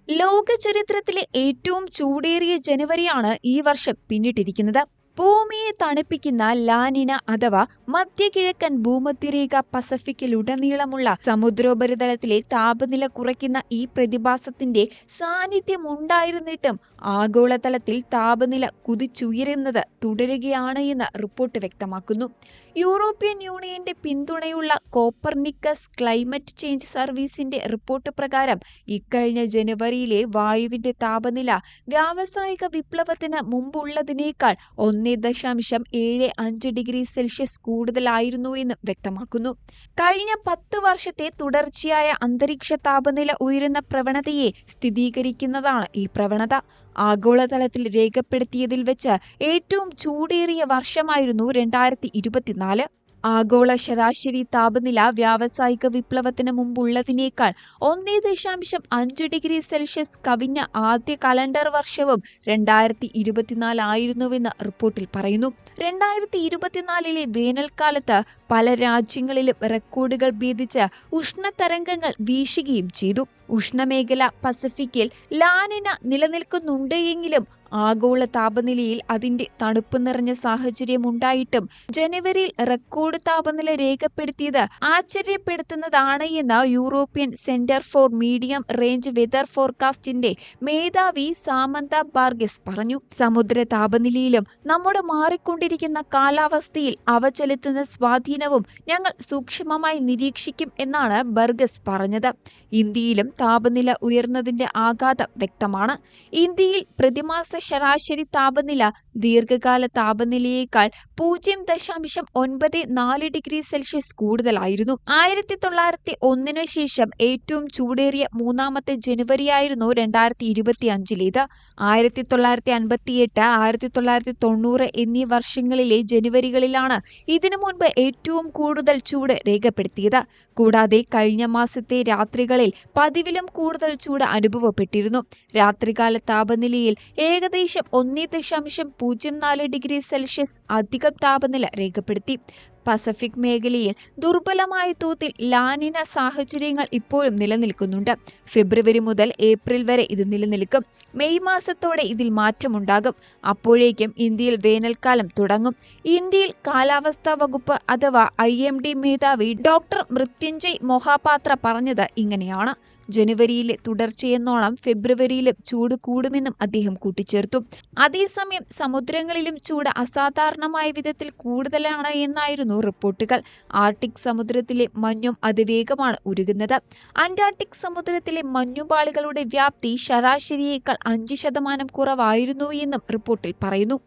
ലോക ചരിത്രത്തിലെ ഏറ്റവും ചൂടേറിയ ജനുവരിയാണ് ഈ വർഷം പിന്നിട്ടിരിക്കുന്നത്. ഭൂമിയെ തണുപ്പിക്കുന്ന ലാനിന അഥവാ മധ്യകിഴക്കൻ ഭൂമധ്യരേഖ പസഫിക്കിലുടനീളമുള്ള സമുദ്രോപരിതലത്തിലെ താപനില കുറയ്ക്കുന്ന ഈ പ്രതിഭാസത്തിന്റെ സാന്നിധ്യമുണ്ടായിരുന്നിട്ടും ആഗോളതലത്തിൽ താപനില കുതിച്ചുയരുന്നത് തുടരുകയാണ് എന്ന് റിപ്പോർട്ട് വ്യക്തമാക്കുന്നു. യൂറോപ്യൻ യൂണിയന്റെ പിന്തുണയുള്ള കോപ്പർനിക്കസ് ക്ലൈമറ്റ് ചേഞ്ച് സർവീസിന്റെ റിപ്പോർട്ട് പ്രകാരം ഇക്കഴിഞ്ഞ ജനുവരിയിലെ വായുവിന്റെ താപനില വ്യാവസായിക വിപ്ലവത്തിന് മുമ്പുള്ളതിനേക്കാൾ 1.75 ഡിഗ്രി സെൽഷ്യസ് കൂടുതലായിരുന്നു എന്നും വ്യക്തമാക്കുന്നു. കഴിഞ്ഞ 10 വർഷത്തെ തുടർച്ചയായ അന്തരീക്ഷ താപനില ഉയരുന്ന പ്രവണതയെ സ്ഥിരീകരിക്കുന്നതാണ് ഈ പ്രവണത. ആഗോളതലത്തിൽ രേഖപ്പെടുത്തിയതിൽ വെച്ച് ഏറ്റവും ചൂടേറിയ വർഷമായിരുന്നു 2024. ആഗോള ശരാശരി താപനില വ്യാവസായിക വിപ്ലവത്തിന് മുമ്പുള്ളതിനേക്കാൾ 1.5 ഡിഗ്രി സെൽഷ്യസ് കവിഞ്ഞ ആദ്യ കലണ്ടർ വർഷവും 2024 ആയിരുന്നുവെന്ന് റിപ്പോർട്ടിൽ പറയുന്നു. 2024 വേനൽക്കാലത്ത് പല രാജ്യങ്ങളിലും റെക്കോർഡുകൾ ഭേദിച്ച് ഉഷ്ണതരംഗങ്ങൾ വീശുകയും ചെയ്തു. ഉഷ്ണമേഖല പസഫിക്കിൽ ലാനിന നിലനിൽക്കുന്നുണ്ട് എങ്കിലും ആഗോള താപനിലയിൽ അതിന്റെ തണുപ്പ് നിറഞ്ഞ സാഹചര്യമുണ്ടായിട്ടും ജനുവരിയിൽ റെക്കോർഡ് താപനില രേഖപ്പെടുത്തിയത് ആശ്ചര്യപ്പെടുത്തുന്നതാണ് എന്ന് European centre for medium range weather ഫോർകാസ്റ്റിന്റെ മേധാവി സാമന്ത ബാർഗസ് പറഞ്ഞു. സമുദ്ര താപനിലയിലും നമ്മുടെ മാറിക്കൊണ്ടിരിക്കുന്ന കാലാവസ്ഥയിൽ അവ ചെലുത്തുന്ന സ്വാധീനവും ഞങ്ങൾ സൂക്ഷ്മമായി നിരീക്ഷിക്കും എന്നാണ് ബർഗസ് പറഞ്ഞത്. ഇന്ത്യയിലും താപനില ഉയർന്നതിന്റെ ആഘാതം വ്യക്തമാണ്. ഇന്ത്യയിൽ പ്രതിമാസ ശരാശരി താപനില ദീർഘകാല താപനിലയേക്കാൾ 0.94 ഡിഗ്രി സെൽഷ്യസ് കൂടുതലായിരുന്നു. 1901 ശേഷം ഏറ്റവും ചൂടേറിയ മൂന്നാമത്തെ ജനുവരിയായിരുന്നു 2025. 1958, 1990 എന്നീ വർഷങ്ങളിലെ ജനുവരികളിലാണ് ഇതിനു മുൻപ് ഏറ്റവും കൂടുതൽ ചൂട് രേഖപ്പെടുത്തിയത്. കൂടാതെ കഴിഞ്ഞ മാസത്തെ രാത്രികളിൽ പതിവിലും കൂടുതൽ ചൂട് അനുഭവപ്പെട്ടിരുന്നു. രാത്രികാല താപനിലയിൽ ഏകദേശം 1.04 ഡിഗ്രി സെൽഷ്യസ് അധികം താപനില രേഖപ്പെടുത്തി. പസഫിക് മേഖലയിൽ ദുർബലമായ തോതിൽ ലാനിന സാഹചര്യങ്ങൾ ഇപ്പോഴും നിലനിൽക്കുന്നുണ്ട്. ഫെബ്രുവരി മുതൽ ഏപ്രിൽ വരെ ഇത് നിലനിൽക്കും. മെയ് മാസത്തോടെ ഇതിൽ മാറ്റമുണ്ടാകും. അപ്പോഴേക്കും ഇന്ത്യയിൽ വേനൽക്കാലം തുടങ്ങും. ഇന്ത്യയിൽ കാലാവസ്ഥാ വകുപ്പ് അഥവാ IMD മേധാവി ഡോക്ടർ മൃത്യുഞ്ജയ് മൊഹാപാത്ര പറഞ്ഞത് ഇങ്ങനെയാണ്. ജനുവരിയിലെ തുടർച്ചയെന്നോണം ഫെബ്രുവരിയിലും ചൂട് കൂടുമെന്നും അദ്ദേഹം കൂട്ടിച്ചേർത്തു. അതേസമയം സമുദ്രങ്ങളിലും ചൂട് അസാധാരണമായ വിധത്തിൽ കൂടുതലാണ് എന്നായിരുന്നു റിപ്പോർട്ടുകൾ. ആർട്ടിക് സമുദ്രത്തിലെ മഞ്ഞും അതിവേഗമാണ് ഉരുകുന്നത്. അന്റാർട്ടിക് സമുദ്രത്തിലെ മഞ്ഞുപാളികളുടെ വ്യാപ്തി ശരാശരിയേക്കാൾ 5% കുറവായിരുന്നു എന്നും റിപ്പോർട്ടിൽ പറയുന്നു.